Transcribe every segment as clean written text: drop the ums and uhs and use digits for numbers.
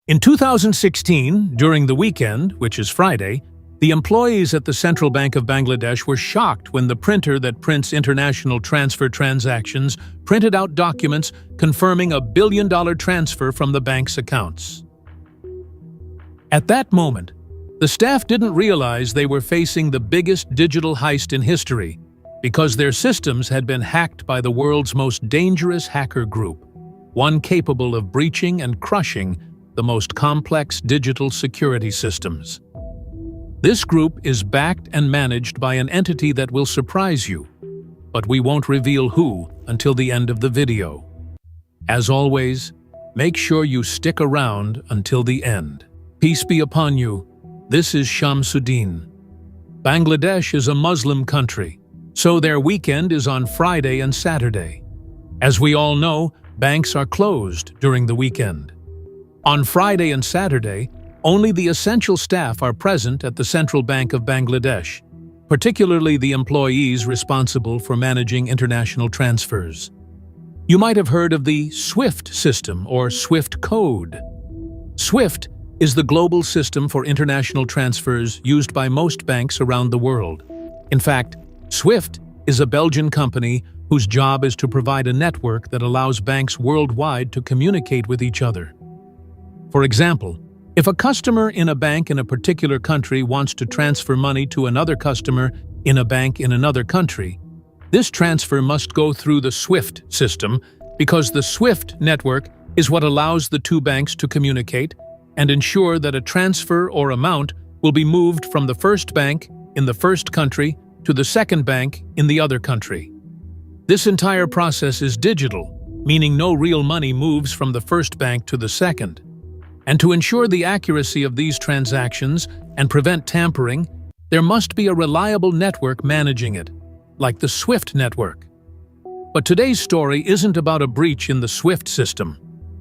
In 2016, during the weekend, which is Friday, the employees at the Central Bank of Bangladesh were shocked when the printer that prints international transfer transactions printed out documents confirming a billion-dollar transfer from the bank's accounts. At that moment, the staff didn't realize they were facing the biggest digital heist in history because their systems had been hacked by the world's most dangerous hacker group, one capable of breaching and crushing the most complex digital security systems. This group is backed and managed by an entity that will surprise you, but we won't reveal who until the end of the video. As always, make sure you stick around until the end. Peace be upon you. This is Shamsuddin. Bangladesh is a Muslim country, so their weekend is on Friday and Saturday. As we all know, banks are closed during the weekend. On Friday and Saturday, only the essential staff are present at the Central Bank of Bangladesh, particularly the employees responsible for managing international transfers. You might have heard of the SWIFT system or SWIFT code. SWIFT is the global system for international transfers used by most banks around the world. In fact, SWIFT is a Belgian company whose job is to provide a network that allows banks worldwide to communicate with each other. For example, if a customer in a bank in a particular country wants to transfer money to another customer in a bank in another country, this transfer must go through the SWIFT system because the SWIFT network is what allows the two banks to communicate and ensure that a transfer or amount will be moved from the first bank in the first country to the second bank in the other country. This entire process is digital, meaning no real money moves from the first bank to the second. And to ensure the accuracy of these transactions and prevent tampering, there must be a reliable network managing it, like the SWIFT network. But today's story isn't about a breach in the SWIFT system.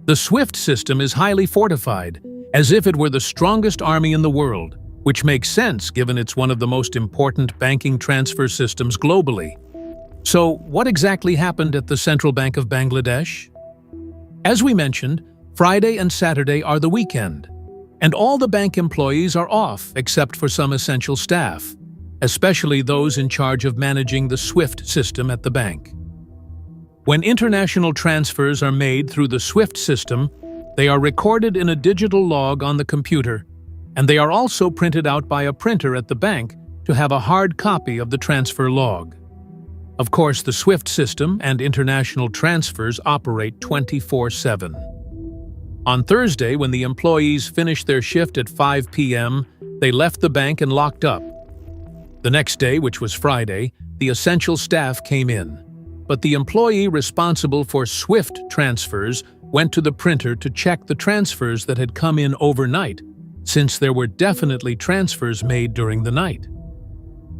The SWIFT system is highly fortified, as if it were the strongest army in the world, which makes sense given it's one of the most important banking transfer systems globally. So, what exactly happened at the Central Bank of Bangladesh? As we mentioned, Friday and Saturday are the weekend, and all the bank employees are off except for some essential staff, especially those in charge of managing the SWIFT system at the bank. When international transfers are made through the SWIFT system, they are recorded in a digital log on the computer, and they are also printed out by a printer at the bank to have a hard copy of the transfer log. Of course, the SWIFT system and international transfers operate 24/7. On Thursday, when the employees finished their shift at 5 p.m., they left the bank and locked up. The next day, which was Friday, the essential staff came in, but the employee responsible for SWIFT transfers went to the printer to check the transfers that had come in overnight, since there were definitely transfers made during the night.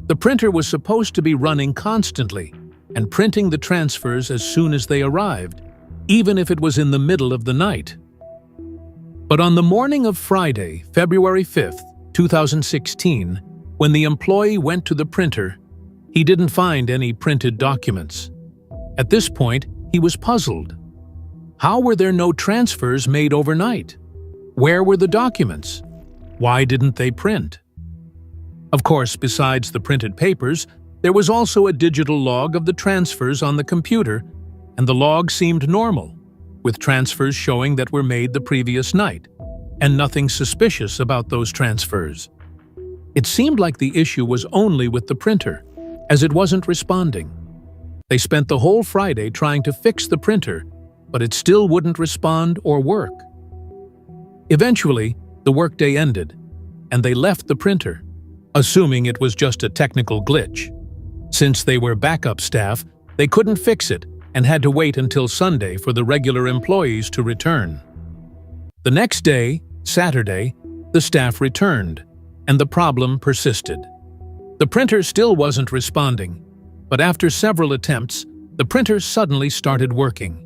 The printer was supposed to be running constantly and printing the transfers as soon as they arrived, even if it was in the middle of the night. But on the morning of Friday, February 5th, 2016, when the employee went to the printer, he didn't find any printed documents. At this point, he was puzzled. How were there no transfers made overnight? Where were the documents? Why didn't they print? Of course, besides the printed papers, there was also a digital log of the transfers on the computer, and the log seemed normal, with transfers showing that were made the previous night, and nothing suspicious about those transfers. It seemed like the issue was only with the printer, as it wasn't responding. They spent the whole Friday trying to fix the printer, but it still wouldn't respond or work. Eventually, the workday ended, and they left the printer, assuming it was just a technical glitch. Since they were backup staff, they couldn't fix it and had to wait until Sunday for the regular employees to return. The next day, Saturday, the staff returned, and the problem persisted. The printer still wasn't responding, but after several attempts, the printer suddenly started working.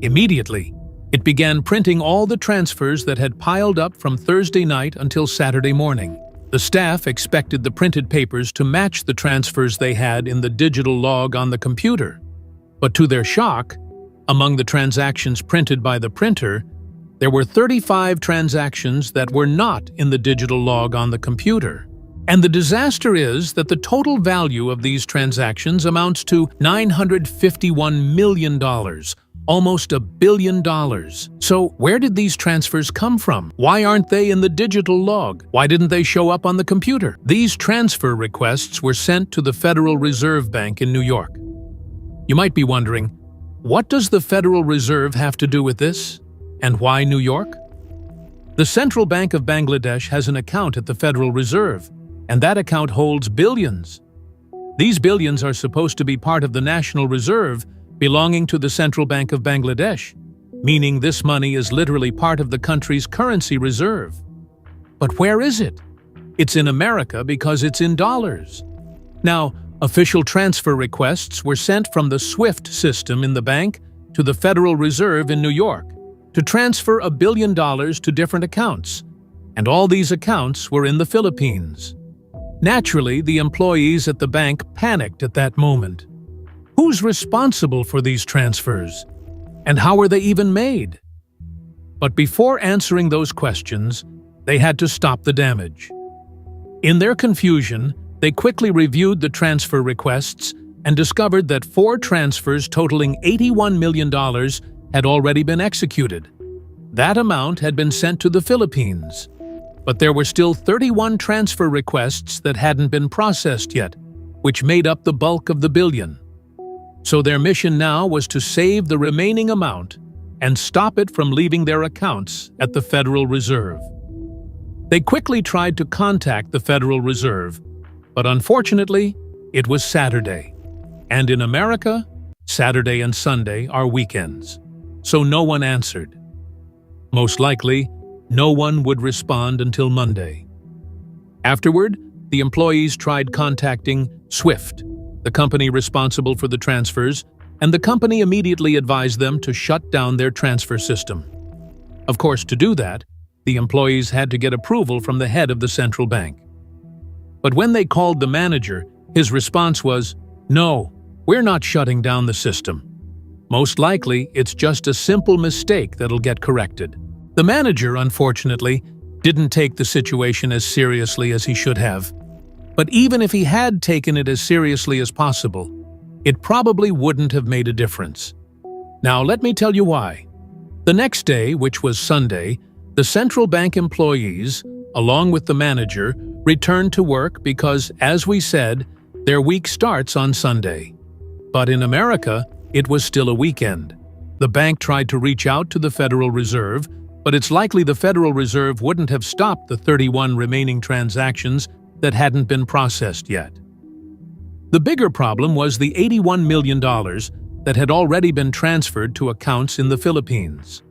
Immediately, it began printing all the transfers that had piled up from Thursday night until Saturday morning. The staff expected the printed papers to match the transfers they had in the digital log on the computer. But to their shock, among the transactions printed by the printer, There were 35 transactions that were not in the digital log on the computer. And the disaster is that the total value of these transactions amounts to $951 million, almost $1 billion. So where did these transfers come from? Why aren't they in the digital log? Why didn't they show up on the computer? These transfer requests were sent to the Federal Reserve Bank in New York. You might be wondering, what does the Federal Reserve have to do with this? And why New York? The Central Bank of Bangladesh has an account at the Federal Reserve, and that account holds billions. These billions are supposed to be part of the National Reserve belonging to the Central Bank of Bangladesh, meaning this money is literally part of the country's currency reserve. But where is it? It's in America because it's in dollars. Now, official transfer requests were sent from the SWIFT system in the bank to the Federal Reserve in New York to transfer $1 billion to different accounts, and all these accounts were in the Philippines. Naturally, the employees at the bank panicked at that moment. Who's responsible for these transfers? And how were they even made? But before answering those questions, they had to stop the damage. In their confusion, they quickly reviewed the transfer requests and discovered that 4 transfers totaling $81 million had already been executed. That amount had been sent to the Philippines. But there were still 31 transfer requests that hadn't been processed yet, which made up the bulk of the billion. So their mission now was to save the remaining amount and stop it from leaving their accounts at the Federal Reserve. They quickly tried to contact the Federal Reserve, but unfortunately, it was Saturday. And in America, Saturday and Sunday are weekends, so no one answered. Most likely, no one would respond until Monday. Afterward, the employees tried contacting SWIFT, the company responsible for the transfers, and the company immediately advised them to shut down their transfer system. Of course, to do that, the employees had to get approval from the head of the central bank. But when they called the manager, his response was, "No, we're not shutting down the system. Most likely, it's just a simple mistake that'll get corrected." The manager, unfortunately, didn't take the situation as seriously as he should have. But even if he had taken it as seriously as possible, it probably wouldn't have made a difference. Now, let me tell you why. The next day, which was Sunday, the central bank employees, along with the manager, returned to work because, as we said, their week starts on Sunday. But in America, it was still a weekend. The bank tried to reach out to the Federal Reserve, but it's likely the Federal Reserve wouldn't have stopped the 31 remaining transactions that hadn't been processed yet. The bigger problem was the $81 million that had already been transferred to accounts in the Philippines.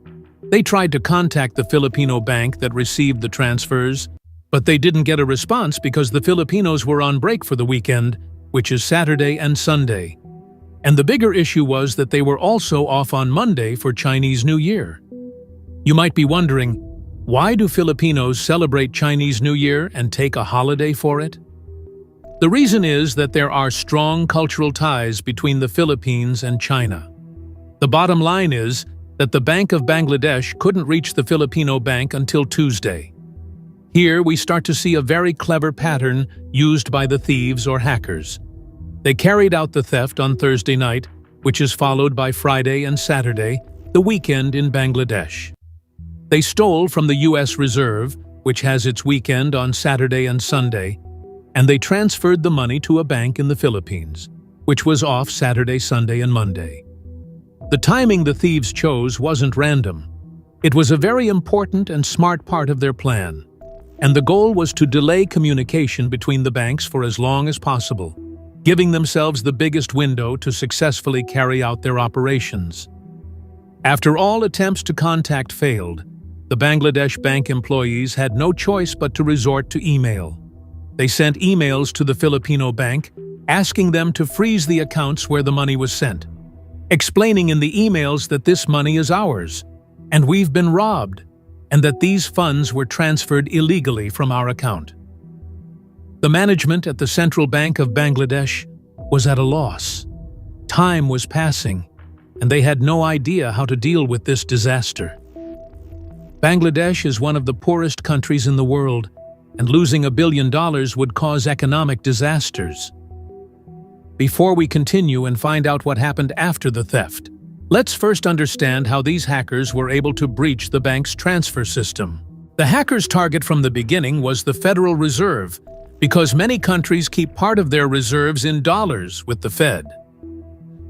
They tried to contact the Filipino bank that received the transfers, but they didn't get a response because the Filipinos were on break for the weekend, which is Saturday and Sunday. And the bigger issue was that they were also off on Monday for Chinese New Year. You might be wondering, why do Filipinos celebrate Chinese New Year and take a holiday for it? The reason is that there are strong cultural ties between the Philippines and China. The bottom line is that the Bank of Bangladesh couldn't reach the Filipino bank until Tuesday. Here we start to see a very clever pattern used by the thieves or hackers. They carried out the theft on Thursday night, which is followed by Friday and Saturday, the weekend in Bangladesh. They stole from the U.S. Reserve, which has its weekend on Saturday and Sunday, and they transferred the money to a bank in the Philippines, which was off Saturday, Sunday, and Monday. The timing the thieves chose wasn't random. It was a very important and smart part of their plan, and the goal was to delay communication between the banks for as long as possible, giving themselves the biggest window to successfully carry out their operations. After all attempts to contact failed, the Bangladesh bank employees had no choice but to resort to email. They sent emails to the Filipino bank, asking them to freeze the accounts where the money was sent, explaining in the emails that this money is ours, and we've been robbed, and that these funds were transferred illegally from our account. The management at the Central Bank of Bangladesh was at a loss. Time was passing, and they had no idea how to deal with this disaster. Bangladesh is one of the poorest countries in the world, and losing $1 billion would cause economic disasters. Before we continue and find out what happened after the theft, let's first understand how these hackers were able to breach the bank's transfer system. The hackers' target from the beginning was the Federal Reserve, because many countries keep part of their reserves in dollars with the Fed.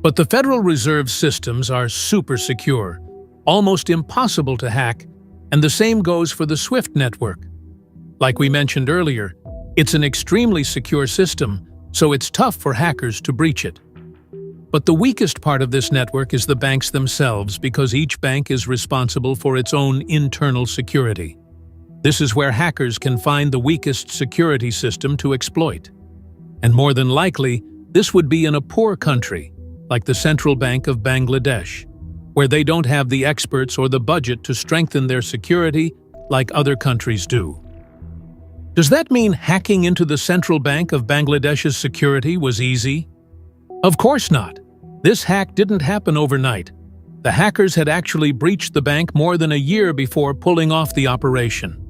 But the Federal Reserve systems are super secure, almost impossible to hack, and the same goes for the SWIFT network. Like we mentioned earlier, it's an extremely secure system, so it's tough for hackers to breach it. But the weakest part of this network is the banks themselves, because each bank is responsible for its own internal security. This is where hackers can find the weakest security system to exploit. And more than likely, this would be in a poor country, like the Central Bank of Bangladesh, where they don't have the experts or the budget to strengthen their security like other countries do. Does that mean hacking into the Central Bank of Bangladesh's security was easy? Of course not. This hack didn't happen overnight. The hackers had actually breached the bank more than a year before pulling off the operation.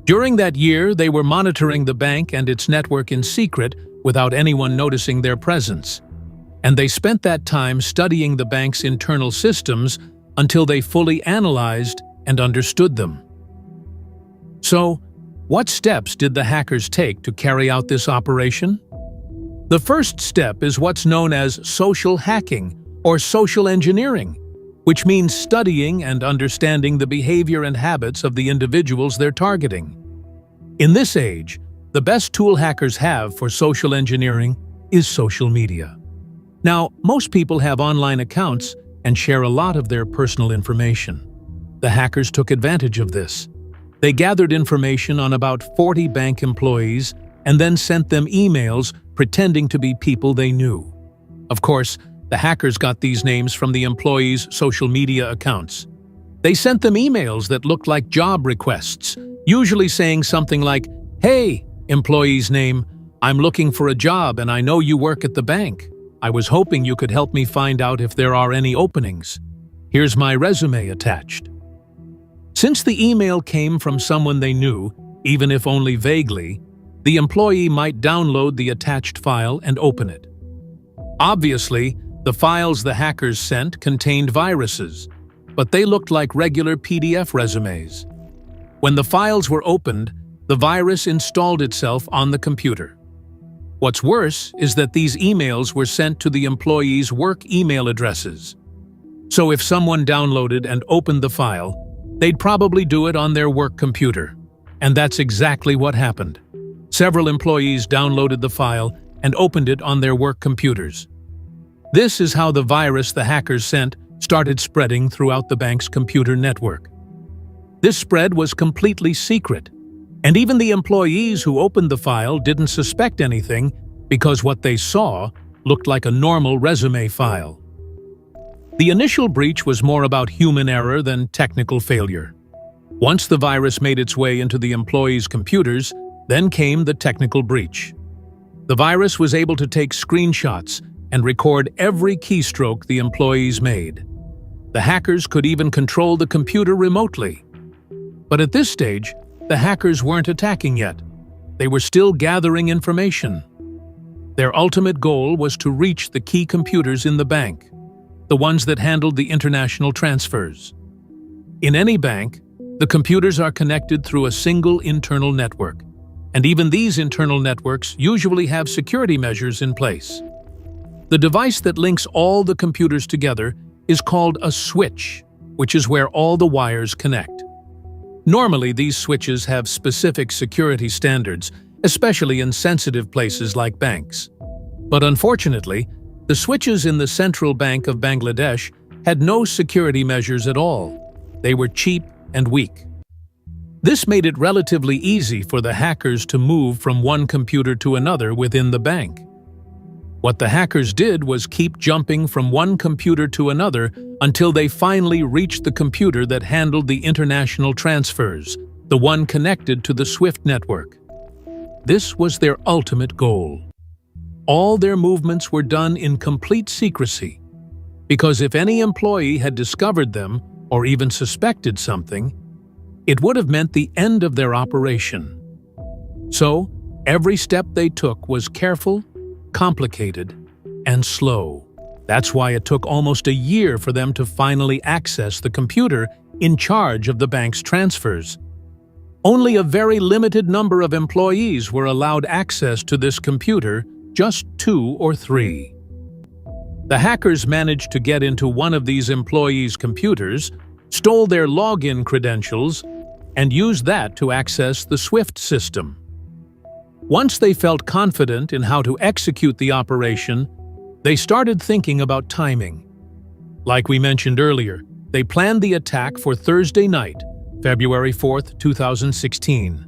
During that year, they were monitoring the bank and its network in secret without anyone noticing their presence. And they spent that time studying the bank's internal systems until they fully analyzed and understood them. So, what steps did the hackers take to carry out this operation? The first step is what's known as social hacking or social engineering, which means studying and understanding the behavior and habits of the individuals they're targeting. In this age, the best tool hackers have for social engineering is social media. Now, most people have online accounts and share a lot of their personal information. The hackers took advantage of this. They gathered information on about 40 bank employees and then sent them emails pretending to be people they knew. Of course, the hackers got these names from the employees' social media accounts. They sent them emails that looked like job requests, usually saying something like, "Hey, employee's name, I'm looking for a job and I know you work at the bank. I was hoping you could help me find out if there are any openings. Here's my resume attached." Since the email came from someone they knew, even if only vaguely, the employee might download the attached file and open it. Obviously, the files the hackers sent contained viruses, but they looked like regular PDF resumes. When the files were opened, the virus installed itself on the computer. What's worse is that these emails were sent to the employees' work email addresses. So if someone downloaded and opened the file, they'd probably do it on their work computer. And that's exactly what happened. Several employees downloaded the file and opened it on their work computers. This is how the virus the hackers sent started spreading throughout the bank's computer network. This spread was completely secret, and even the employees who opened the file didn't suspect anything because what they saw looked like a normal resume file. The initial breach was more about human error than technical failure. Once the virus made its way into the employees' computers, then came the technical breach. The virus was able to take screenshots and record every keystroke the employees made. The hackers could even control the computer remotely. But at this stage, the hackers weren't attacking yet. They were still gathering information. Their ultimate goal was to reach the key computers in the bank, the ones that handled the international transfers. In any bank, the computers are connected through a single internal network, and even these internal networks usually have security measures in place. The device that links all the computers together is called a switch, which is where all the wires connect. Normally, these switches have specific security standards, especially in sensitive places like banks. But unfortunately, the switches in the Central Bank of Bangladesh had no security measures at all. They were cheap and weak. This made it relatively easy for the hackers to move from one computer to another within the bank. What the hackers did was keep jumping from one computer to another until they finally reached the computer that handled the international transfers, the one connected to the SWIFT network. This was their ultimate goal. All their movements were done in complete secrecy, because if any employee had discovered them or even suspected something, It would have meant the end of their operation. So, every step they took was careful, complicated, and slow. That's why it took almost a year for them to finally access the computer in charge of the bank's transfers. Only a very limited number of employees were allowed access to this computer, just 2 or 3. The hackers managed to get into one of these employees' computers, stole their login credentials, and used that to access the SWIFT system. Once they felt confident in how to execute the operation, they started thinking about timing. Like we mentioned earlier, they planned the attack for Thursday night, February 4, 2016.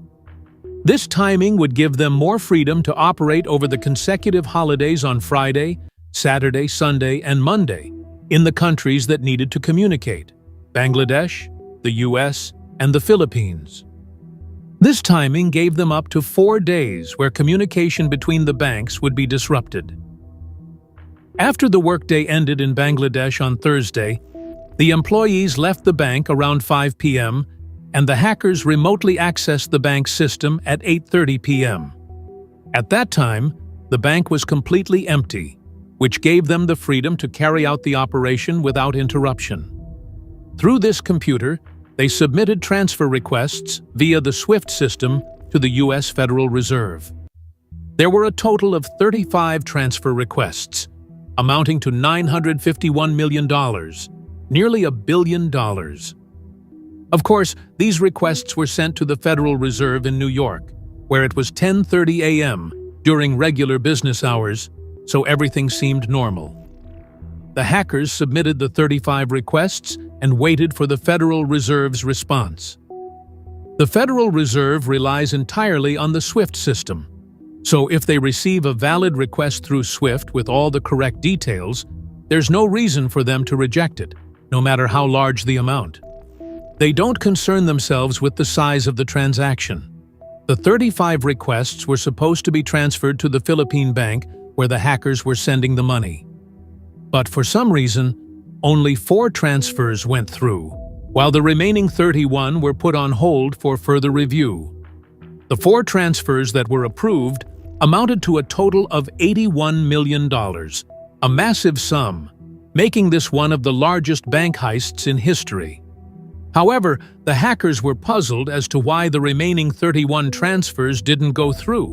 This timing would give them more freedom to operate over the consecutive holidays on Friday, Saturday, Sunday, and Monday in the countries that needed to communicate: Bangladesh, the US, and the Philippines. This timing gave them up to 4 days where communication between the banks would be disrupted. After the workday ended in Bangladesh on Thursday, the employees left the bank around 5 p.m., and the hackers remotely accessed the bank's system at 8:30 p.m. At that time, the bank was completely empty, which gave them the freedom to carry out the operation without interruption. Through this computer, they submitted transfer requests via the SWIFT system to the U.S. Federal Reserve. There were a total of 35 transfer requests, amounting to $951 million, nearly $1 billion. Of course, these requests were sent to the Federal Reserve in New York, where it was 10:30 a.m. during regular business hours, so everything seemed normal. The hackers submitted the 35 requests and waited for the Federal Reserve's response. The Federal Reserve relies entirely on the SWIFT system, so if they receive a valid request through SWIFT with all the correct details, there's no reason for them to reject it, no matter how large the amount. They don't concern themselves with the size of the transaction. The 35 requests were supposed to be transferred to the Philippine bank where the hackers were sending the money. But for some reason, only 4 transfers went through, while the remaining 31 were put on hold for further review. The 4 transfers that were approved amounted to a total of $81 million, a massive sum, making this one of the largest bank heists in history. However, the hackers were puzzled as to why the remaining 31 transfers didn't go through.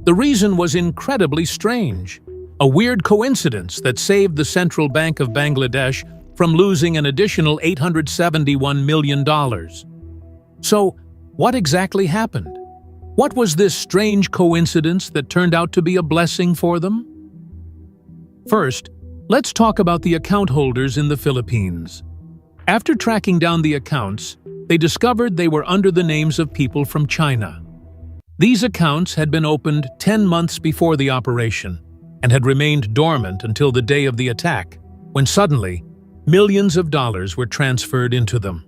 The reason was incredibly strange, a weird coincidence that saved the Central Bank of Bangladesh from losing an additional $871 million. So, what exactly happened? What was this strange coincidence that turned out to be a blessing for them? First, let's talk about the account holders in the Philippines. After tracking down the accounts, they discovered they were under the names of people from China. These accounts had been opened 10 months before the operation and had remained dormant until the day of the attack, when suddenly, millions of dollars were transferred into them.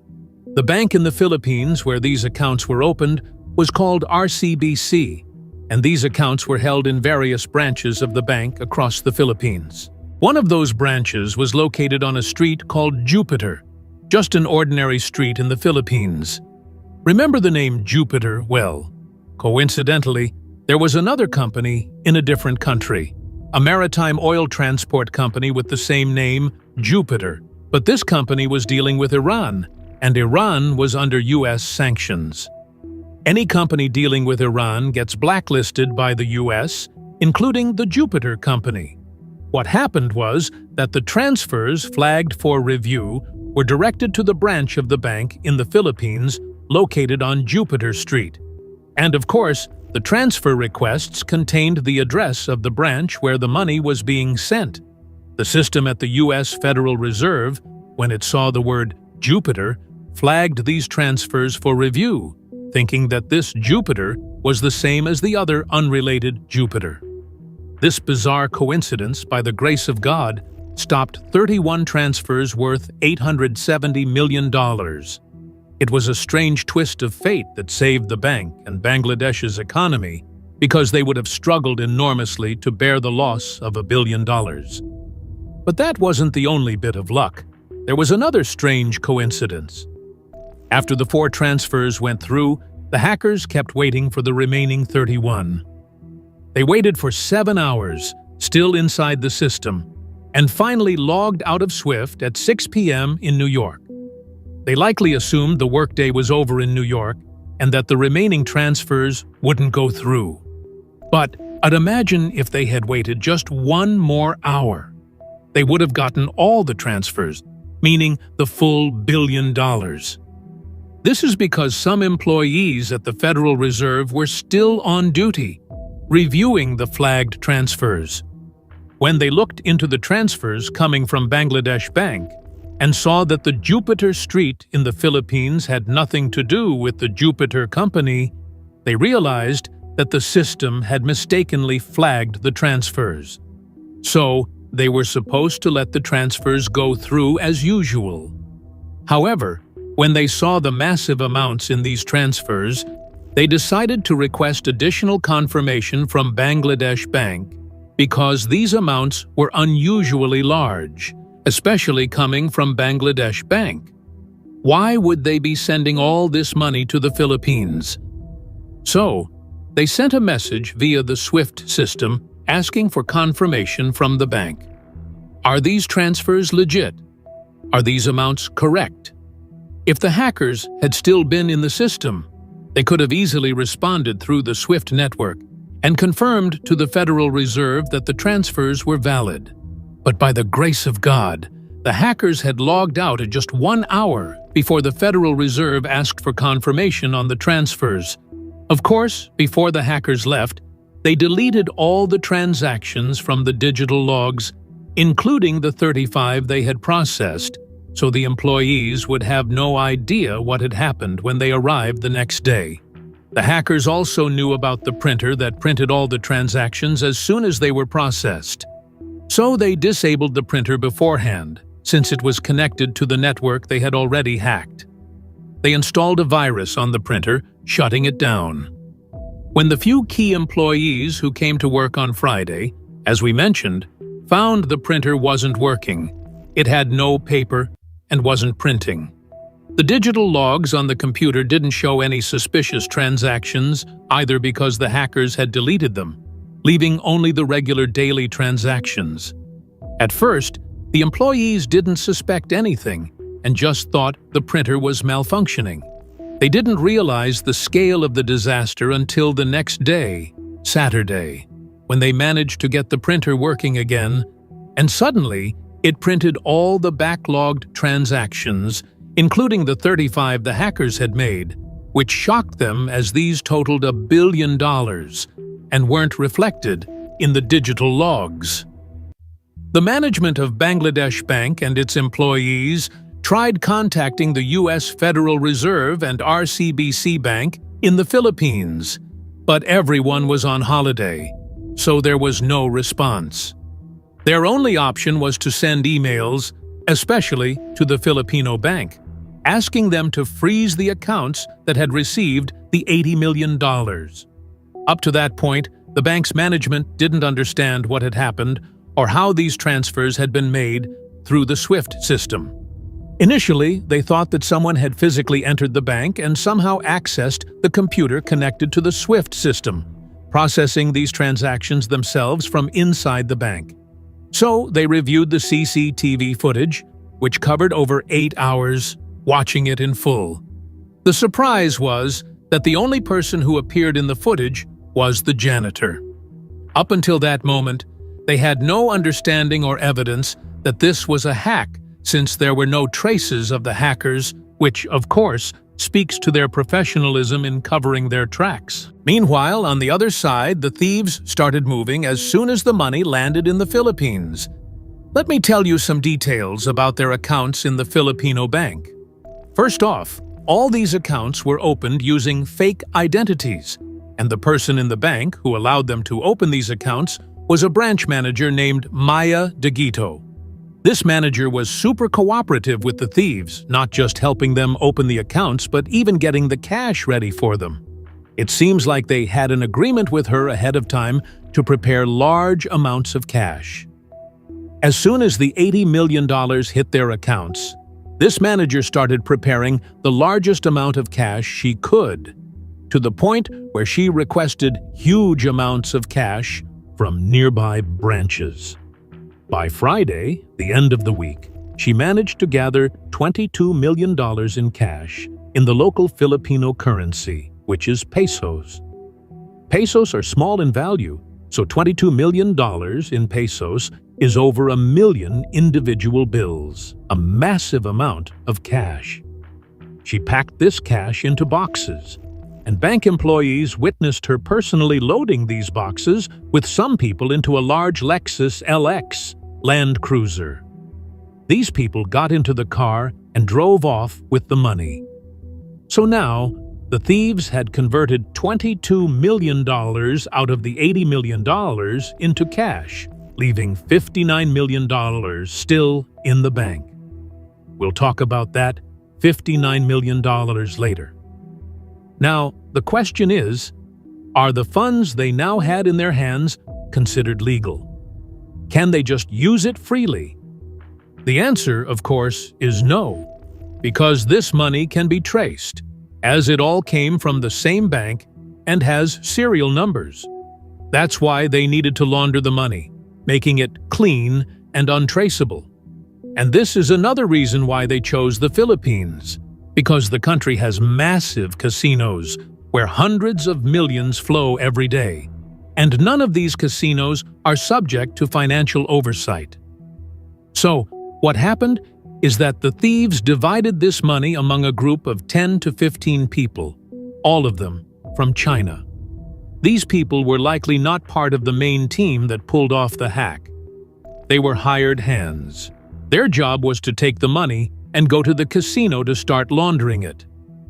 The bank in the Philippines where these accounts were opened was called RCBC, and these accounts were held in various branches of the bank across the Philippines. One of those branches was located on a street called Jupiter, just an ordinary street in the Philippines. Remember the name Jupiter well. Coincidentally, there was another company in a different country, a maritime oil transport company with the same name, Jupiter. But this company was dealing with Iran, and Iran was under U.S. sanctions. Any company dealing with Iran gets blacklisted by the U.S., including the Jupiter company. What happened was that the transfers flagged for review were directed to the branch of the bank in the Philippines located on Jupiter Street. And of course, the transfer requests contained the address of the branch where the money was being sent. The system at the U.S. Federal Reserve, when it saw the word Jupiter, flagged these transfers for review, thinking that this Jupiter was the same as the other unrelated Jupiter. This bizarre coincidence, by the grace of God, stopped 31 transfers worth $870 million. It was a strange twist of fate that saved the bank and Bangladesh's economy, because they would have struggled enormously to bear the loss of $1 billion. But that wasn't the only bit of luck. There was another strange coincidence. After the 4 transfers went through, the hackers kept waiting for the remaining 31. They waited for 7 hours, still inside the system, and finally logged out of SWIFT at 6 p.m. in New York. They likely assumed the workday was over in New York and that the remaining transfers wouldn't go through. But I'd imagine if they had waited just 1 more hour, they would have gotten all the transfers, meaning the full $1 billion. This is because some employees at the Federal Reserve were still on duty, reviewing the flagged transfers. When they looked into the transfers coming from Bangladesh Bank and saw that the Jupiter Street in the Philippines had nothing to do with the Jupiter Company, they realized that the system had mistakenly flagged the transfers. So, they were supposed to let the transfers go through as usual. However, when they saw the massive amounts in these transfers, they decided to request additional confirmation from Bangladesh Bank because these amounts were unusually large, especially coming from Bangladesh Bank. Why would they be sending all this money to the Philippines? So, they sent a message via the SWIFT system asking for confirmation from the bank. Are these transfers legit? Are these amounts correct? If the hackers had still been in the system, they could have easily responded through the SWIFT network and confirmed to the Federal Reserve that the transfers were valid. But by the grace of God, the hackers had logged out at just 1 hour before the Federal Reserve asked for confirmation on the transfers. Of course, before the hackers left, they deleted all the transactions from the digital logs, including the 35 they had processed, so the employees would have no idea what had happened when they arrived the next day. The hackers also knew about the printer that printed all the transactions as soon as they were processed. So they disabled the printer beforehand, since it was connected to the network they had already hacked. They installed a virus on the printer, shutting it down. When the few key employees who came to work on Friday, as we mentioned, found the printer wasn't working, it had no paper and wasn't printing. The digital logs on the computer didn't show any suspicious transactions, either because the hackers had deleted them, leaving only the regular daily transactions. At first, the employees didn't suspect anything and just thought the printer was malfunctioning. They didn't realize the scale of the disaster until the next day, Saturday, when they managed to get the printer working again, and suddenly it printed all the backlogged transactions, including the 35 the hackers had made, which shocked them as these totaled $1 billion and weren't reflected in the digital logs. The management of Bangladesh Bank and its employees tried contacting the U.S. Federal Reserve and RCBC Bank in the Philippines, but everyone was on holiday, so there was no response. Their only option was to send emails, especially to the Filipino bank, asking them to freeze the accounts that had received the $80 million. Up to that point, the bank's management didn't understand what had happened or how these transfers had been made through the SWIFT system. Initially, they thought that someone had physically entered the bank and somehow accessed the computer connected to the SWIFT system, processing these transactions themselves from inside the bank. So they reviewed the CCTV footage, which covered over 8 hours, watching it in full. The surprise was that the only person who appeared in the footage was the janitor. Up until that moment, they had no understanding or evidence that this was a hack, since there were no traces of the hackers, which, of course, speaks to their professionalism in covering their tracks. Meanwhile, on the other side, the thieves started moving as soon as the money landed in the Philippines. Let me tell you some details about their accounts in the Filipino bank. First off, all these accounts were opened using fake identities, and the person in the bank who allowed them to open these accounts was a branch manager named Maya Dagito. This manager was super cooperative with the thieves, not just helping them open the accounts, but even getting the cash ready for them. It seems like they had an agreement with her ahead of time to prepare large amounts of cash. As soon as the $80 million hit their accounts, This manager started preparing the largest amount of cash she could, to the point where she requested huge amounts of cash from nearby branches. By Friday, the end of the week, she managed to gather $22 million in cash in the local Filipino currency, which is pesos. Pesos are small in value, so $22 million in pesos is over 1 million individual bills, a massive amount of cash. She packed this cash into boxes, and bank employees witnessed her personally loading these boxes with some people into a large Lexus LX Land Cruiser. These people got into the car and drove off with the money. So now, the thieves had converted $22 million out of the $80 million into cash, leaving $59 million still in the bank. We'll talk about that $59 million later. Now, the question is, are the funds they now had in their hands considered legal? Can they just use it freely? The answer, of course, is no, because this money can be traced, as it all came from the same bank and has serial numbers. That's why they needed to launder the money, making it clean and untraceable. And this is another reason why they chose the Philippines, because the country has massive casinos where hundreds of millions flow every day, and none of these casinos are subject to financial oversight. So, what happened is that the thieves divided this money among a group of 10 to 15 people, all of them from China. These people were likely not part of the main team that pulled off the hack. They were hired hands. Their job was to take the money and go to the casino to start laundering it.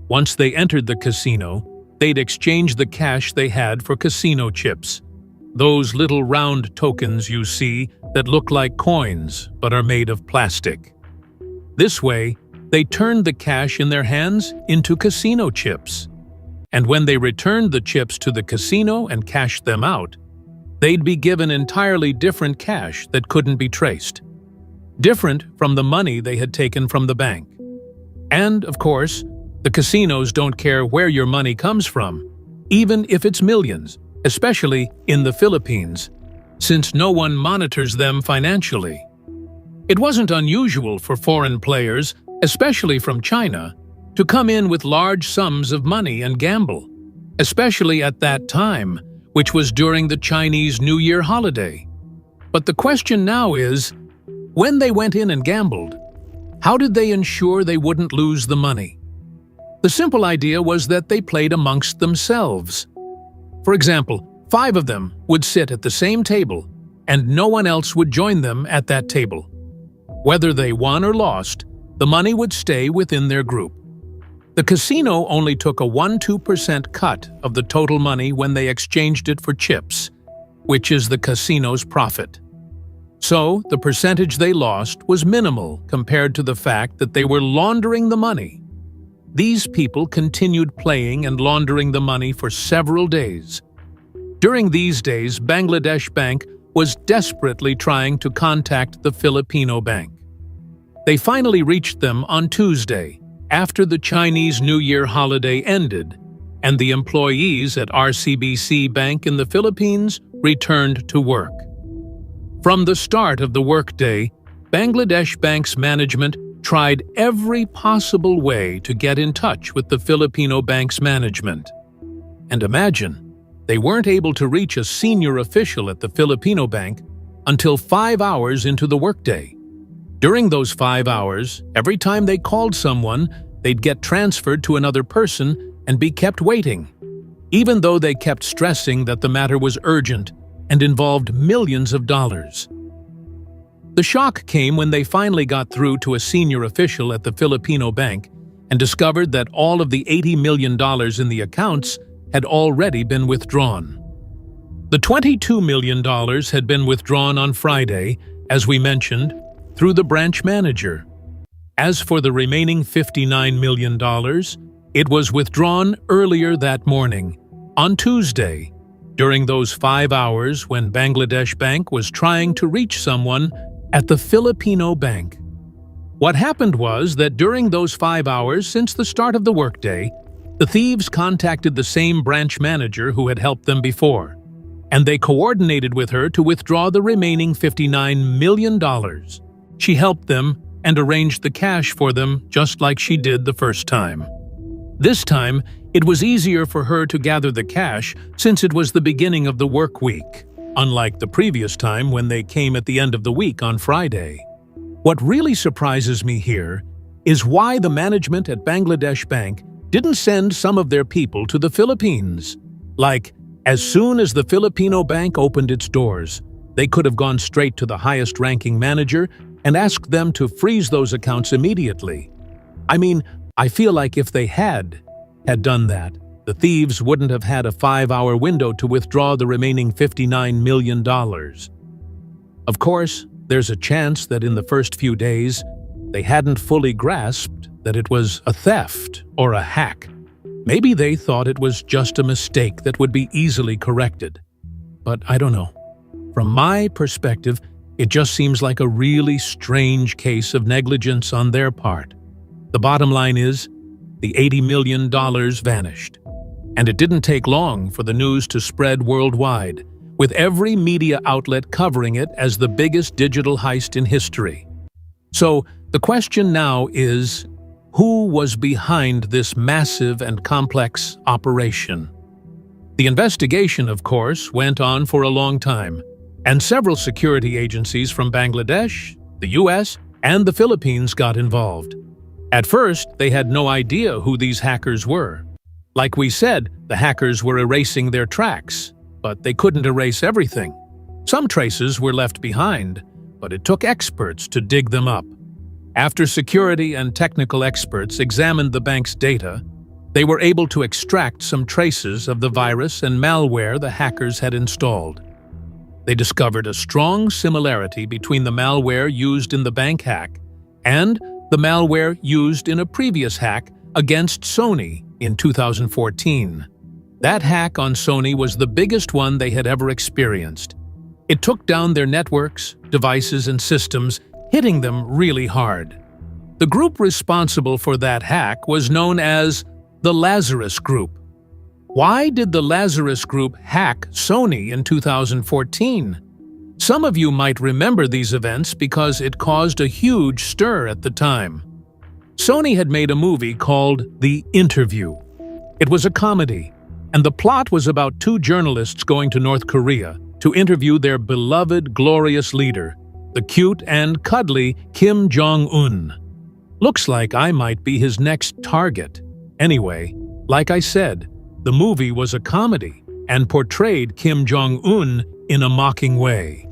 Once they entered the casino, they'd exchange the cash they had for casino chips. Those little round tokens you see that look like coins but are made of plastic. This way, they turned the cash in their hands into casino chips. And when they returned the chips to the casino and cashed them out, they'd be given entirely different cash that couldn't be traced. Different from the money they had taken from the bank. And, of course, the casinos don't care where your money comes from, even if it's millions, especially in the Philippines, since no one monitors them financially. It wasn't unusual for foreign players, especially from China, to come in with large sums of money and gamble, especially at that time, which was during the Chinese New Year holiday. But the question now is, when they went in and gambled, how did they ensure they wouldn't lose the money? The simple idea was that they played amongst themselves. For example, 5 of them would sit at the same table, and no one else would join them at that table. Whether they won or lost, the money would stay within their group. The casino only took a 1-2% cut of the total money when they exchanged it for chips, which is the casino's profit. So, the percentage they lost was minimal compared to the fact that they were laundering the money. These people continued playing and laundering the money for several days. During these days, Bangladesh Bank was desperately trying to contact the Filipino bank. They finally reached them on Tuesday, after the Chinese New Year holiday ended, and the employees at RCBC Bank in the Philippines returned to work. From the start of the workday, Bangladesh Bank's management tried every possible way to get in touch with the Filipino bank's management. And imagine, they weren't able to reach a senior official at the Filipino bank until 5 hours into the workday. During those 5 hours, every time they called someone, they'd get transferred to another person and be kept waiting, even though they kept stressing that the matter was urgent and involved millions of dollars. The shock came when they finally got through to a senior official at the Filipino bank and discovered that all of the $80 million in the accounts had already been withdrawn. The $22 million had been withdrawn on Friday, as we mentioned, through the branch manager. As for the remaining $59 million, it was withdrawn earlier that morning, on Tuesday, during those 5 hours when Bangladesh Bank was trying to reach someone at the Filipino bank. What happened was that during those 5 hours since the start of the workday, the thieves contacted the same branch manager who had helped them before, and they coordinated with her to withdraw the remaining $59 million. She helped them and arranged the cash for them just like she did the first time. This time, it was easier for her to gather the cash since it was the beginning of the work week, unlike the previous time when they came at the end of the week on Friday. What really surprises me here is why the management at Bangladesh Bank didn't send some of their people to the Philippines. Like, as soon as the Filipino bank opened its doors, they could have gone straight to the highest-ranking manager and asked them to freeze those accounts immediately. I mean, I feel like if they had done that, the thieves wouldn't have had a 5-hour window to withdraw the remaining $59 million. Of course, there's a chance that in the first few days, they hadn't fully grasped that it was a theft or a hack. Maybe they thought it was just a mistake that would be easily corrected. But I don't know. From my perspective, it just seems like a really strange case of negligence on their part. The bottom line is, the $80 million vanished. And it didn't take long for the news to spread worldwide, with every media outlet covering it as the biggest digital heist in history. So, the question now is, who was behind this massive and complex operation? The investigation, of course, went on for a long time, and several security agencies from Bangladesh, the US, and the Philippines got involved. At first, they had no idea who these hackers were. Like we said, the hackers were erasing their tracks, but they couldn't erase everything. Some traces were left behind, but it took experts to dig them up. After security and technical experts examined the bank's data, they were able to extract some traces of the virus and malware the hackers had installed. They discovered a strong similarity between the malware used in the bank hack and the malware used in a previous hack against Sony in 2014. That hack on Sony was the biggest one they had ever experienced. It took down their networks, devices, and systems, hitting them really hard. The group responsible for that hack was known as the Lazarus Group. Why did the Lazarus Group hack Sony in 2014? Some of you might remember these events because it caused a huge stir at the time. Sony had made a movie called The Interview. It was a comedy, and the plot was about two journalists going to North Korea to interview their beloved, glorious leader, the cute and cuddly Kim Jong-un. Looks like I might be his next target. Anyway, like I said, the movie was a comedy and portrayed Kim Jong-un in a mocking way.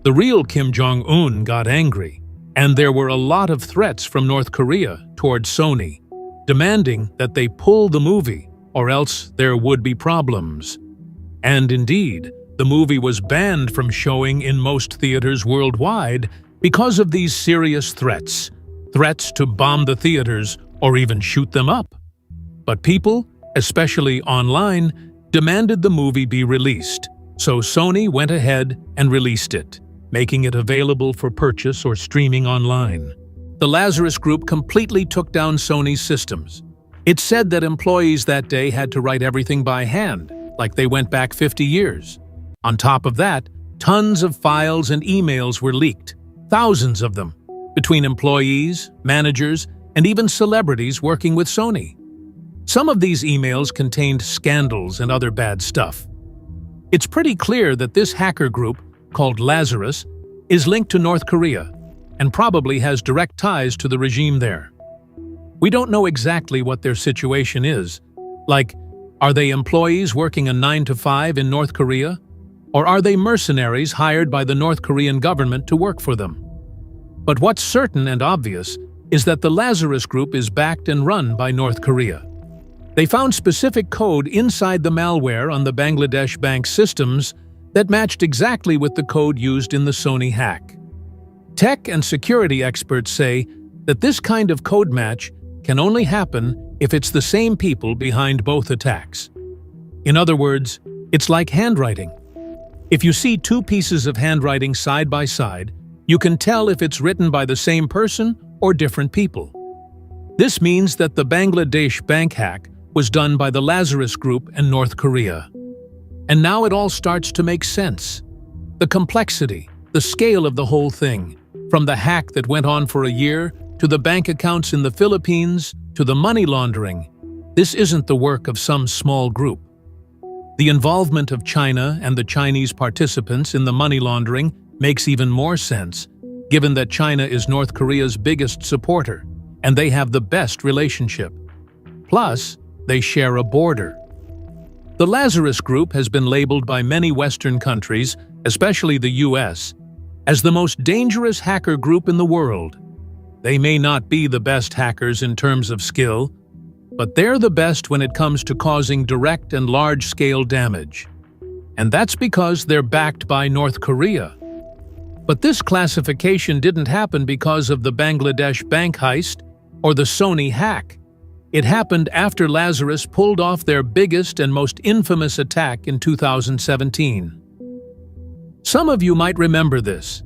The real Kim Jong-un got angry, and there were a lot of threats from North Korea towards Sony, demanding that they pull the movie, or else there would be problems. And indeed, the movie was banned from showing in most theaters worldwide because of these serious threats to bomb the theaters or even shoot them up. But people, especially online, demanded the movie be released, so Sony went ahead and released it, making it available for purchase or streaming online. The Lazarus Group completely took down Sony's systems. It said that employees that day had to write everything by hand, like they went back 50 years. On top of that, tons of files and emails were leaked, thousands of them, between employees, managers, and even celebrities working with Sony. Some of these emails contained scandals and other bad stuff. It's pretty clear that this hacker group, called Lazarus, is linked to North Korea and probably has direct ties to the regime there. We don't know exactly what their situation is. Like, are they employees working a 9-to-5 in North Korea? Or are they mercenaries hired by the North Korean government to work for them? But what's certain and obvious is that the Lazarus Group is backed and run by North Korea. They found specific code inside the malware on the Bangladesh Bank systems that matched exactly with the code used in the Sony hack. Tech and security experts say that this kind of code match can only happen if it's the same people behind both attacks. In other words, it's like handwriting. If you see two pieces of handwriting side by side, you can tell if it's written by the same person or different people. This means that the Bangladesh bank hack was done by the Lazarus Group and North Korea. And now it all starts to make sense. The complexity, the scale of the whole thing, from the hack that went on for a year, to the bank accounts in the Philippines, to the money laundering. This isn't the work of some small group. The involvement of China and the Chinese participants in the money laundering makes even more sense, given that China is North Korea's biggest supporter, and they have the best relationship. Plus, they share a border. The Lazarus Group has been labeled by many Western countries, especially the US, as the most dangerous hacker group in the world. They may not be the best hackers in terms of skill, but they're the best when it comes to causing direct and large-scale damage. And that's because they're backed by North Korea. But this classification didn't happen because of the Bangladesh bank heist or the Sony hack. It happened after Lazarus pulled off their biggest and most infamous attack in 2017. Some of you might remember this.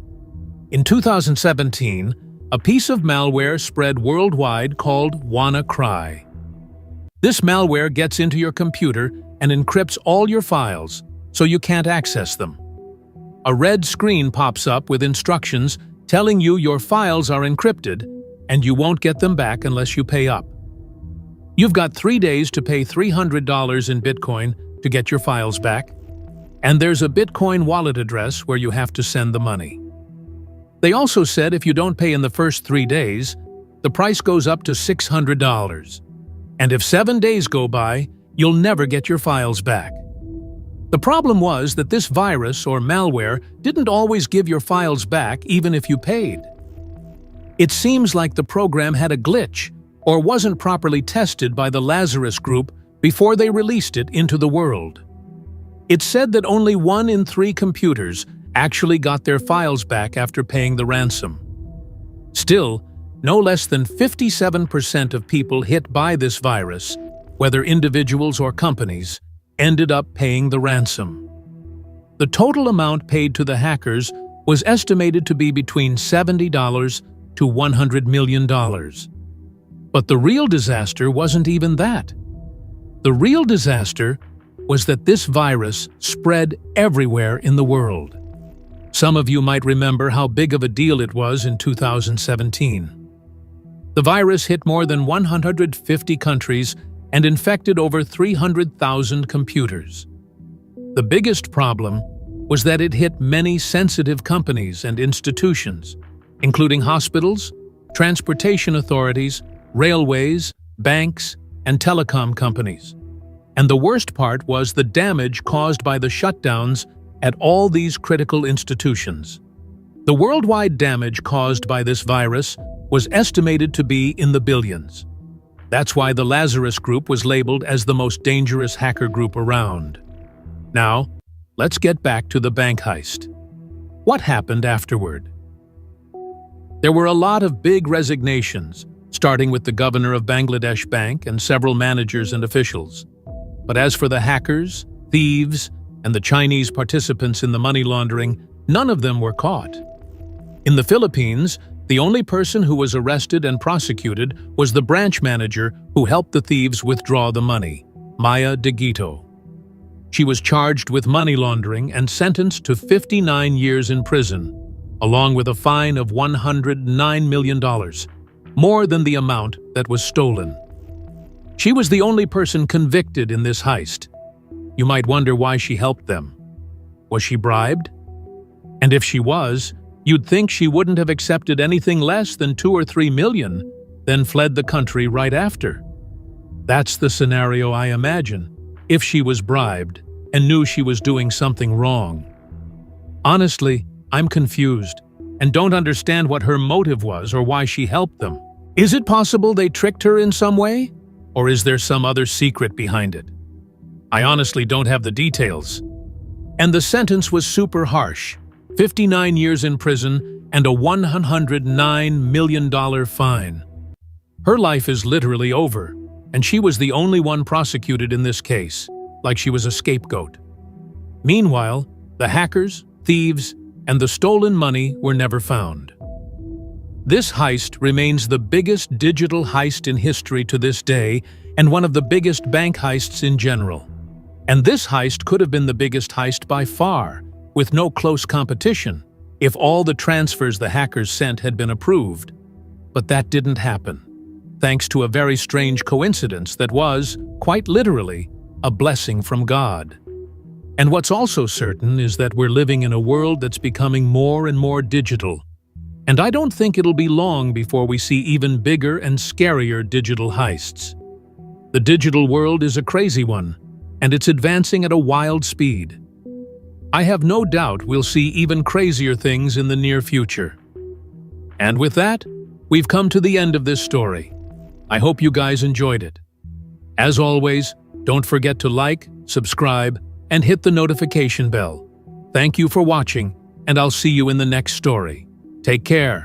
In 2017, a piece of malware spread worldwide called WannaCry. This malware gets into your computer and encrypts all your files, so you can't access them. A red screen pops up with instructions telling you your files are encrypted and you won't get them back unless you pay up. You've got 3 days to pay $300 in Bitcoin to get your files back, and there's a Bitcoin wallet address where you have to send the money. They also said if you don't pay in the first 3 days, the price goes up to $600. And if 7 days go by, you'll never get your files back. The problem was that this virus or malware didn't always give your files back even if you paid. It seems like the program had a glitch or wasn't properly tested by the Lazarus Group before they released it into the world. It said that only 1 in 3 computers actually got their files back after paying the ransom. Still, no less than 57% of people hit by this virus, whether individuals or companies, ended up paying the ransom. The total amount paid to the hackers was estimated to be between $70 to $100 million. But the real disaster wasn't even that. The real disaster was that this virus spread everywhere in the world. Some of you might remember how big of a deal it was in 2017. The virus hit more than 150 countries and infected over 300,000 computers. The biggest problem was that it hit many sensitive companies and institutions, including hospitals, transportation authorities, railways, banks, and telecom companies. And the worst part was the damage caused by the shutdowns at all these critical institutions. The worldwide damage caused by this virus was estimated to be in the billions. That's why the Lazarus Group was labeled as the most dangerous hacker group around. Now, let's get back to the bank heist. What happened afterward? There were a lot of big resignations, starting with the governor of Bangladesh Bank and several managers and officials. But as for the hackers, thieves, and the Chinese participants in the money laundering, none of them were caught. In the Philippines, the only person who was arrested and prosecuted was the branch manager who helped the thieves withdraw the money, Maya De Guito. She was charged with money laundering and sentenced to 59 years in prison, along with a fine of $109 million, more than the amount that was stolen. She was the only person convicted in this heist. You might wonder why she helped them. Was she bribed? And if she was, you'd think she wouldn't have accepted anything less than 2 or 3 million, then fled the country right after. That's the scenario I imagine, if she was bribed and knew she was doing something wrong. Honestly, I'm confused and don't understand what her motive was or why she helped them. Is it possible they tricked her in some way? Or is there some other secret behind it? I honestly don't have the details. And the sentence was super harsh. 59 years in prison and a $109 million fine. Her life is literally over, and she was the only one prosecuted in this case, like she was a scapegoat. Meanwhile, the hackers, thieves, and the stolen money were never found. This heist remains the biggest digital heist in history to this day and one of the biggest bank heists in general. And this heist could have been the biggest heist by far, with no close competition, if all the transfers the hackers sent had been approved. But that didn't happen, thanks to a very strange coincidence that was, quite literally, a blessing from God. And what's also certain is that we're living in a world that's becoming more and more digital. And I don't think it'll be long before we see even bigger and scarier digital heists. The digital world is a crazy one, and it's advancing at a wild speed. I have no doubt we'll see even crazier things in the near future. And with that, we've come to the end of this story. I hope you guys enjoyed it. As always, don't forget to like, subscribe, and hit the notification bell. Thank you for watching, and I'll see you in the next story. Take care.